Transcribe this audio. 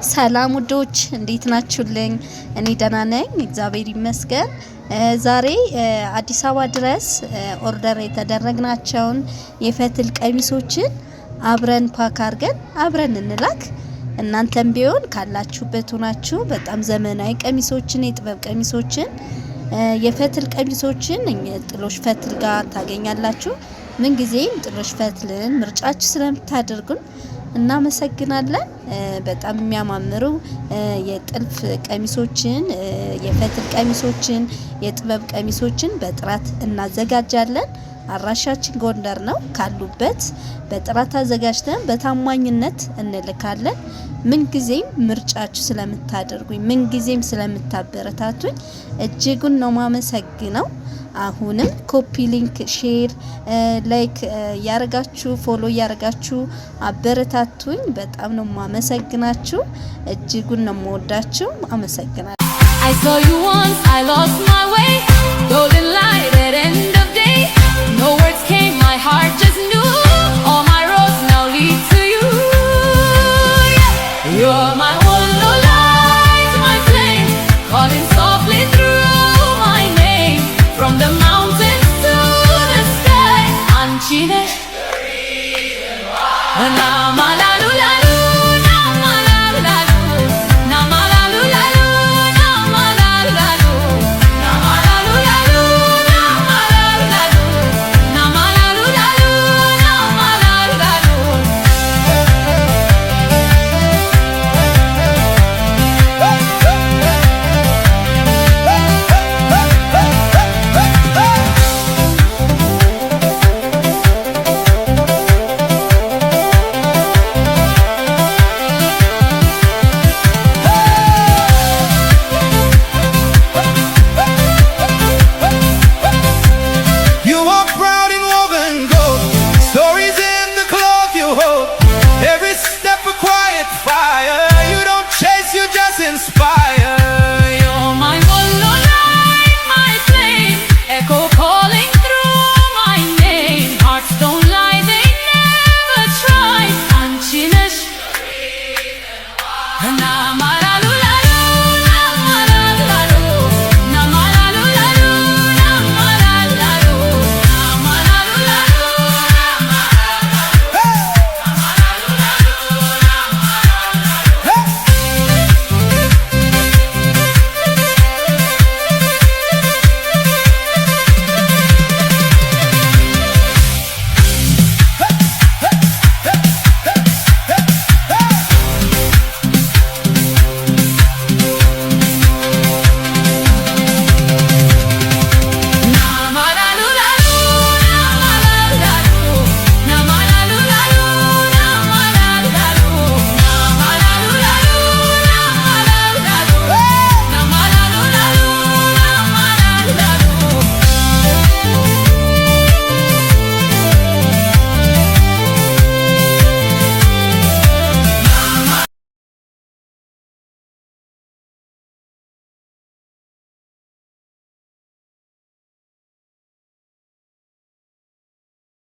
ሰላም ውዶች እንዴት ናችሁልኝ? እኔ ደህና ነኝ እግዚአብሔር ይመስገን። ዛሬ አዲስ አበባ ድረስ ኦርደር የተደረግናቸውን የፈትል ቀሚሶችን አብረን ፓክ አድርገን አብረን እንላክ። እናንተም ቢሆን ካላችሁበት ሆናችሁ በጣም ዘመናዊ ቀሚሶችን የጥበብ ቀሚሶችን የፈትል ቀሚሶችን ጥሎሽ ፈትል ጋር ታገኛላችሁ። ምን ጊዜም ጥሎሽ ፈትልን ምርጫችሁ ስለምታደርጉን እናመሰግናለን። በጣም የሚያማምሩ የጥልፍ ቀሚሶችን የፈትል ቀሚሶችን የጥበብ ቀሚሶችን በጥራት እናዘጋጃለን። አራሻችን ጎንደር ነው። ካሉበት በጥራት አዘጋጅተን በታማኝነት እንልካለን። ምን ጊዜም ምርጫችሁ ስለምታደርጉኝ ምን ጊዜም ስለምታበረታቱኝ እጅጉን ነው ማመሰግነው። አሁንም ኮፒ ሊንክ ሼር ላይክ ያረጋችሁ ፎሎ ያረጋችሁ አበረታቱኝ። በጣም ነው ማመሰግናችሁ። እጅጉን ነው የምወዳችሁ። አመሰግናለሁ። I saw you once, I lost my way. Golden light at end of day. No words came, my heart just knew. All my roads now lead to you. Yeah. You're my hollow light, my flame, calling softly through my name. From the mountains to the sky, Anchine. Inspire. You're my hollow light, my flame, echo calling through my name. Hearts don't lie, they never try. Anchinish, and I'm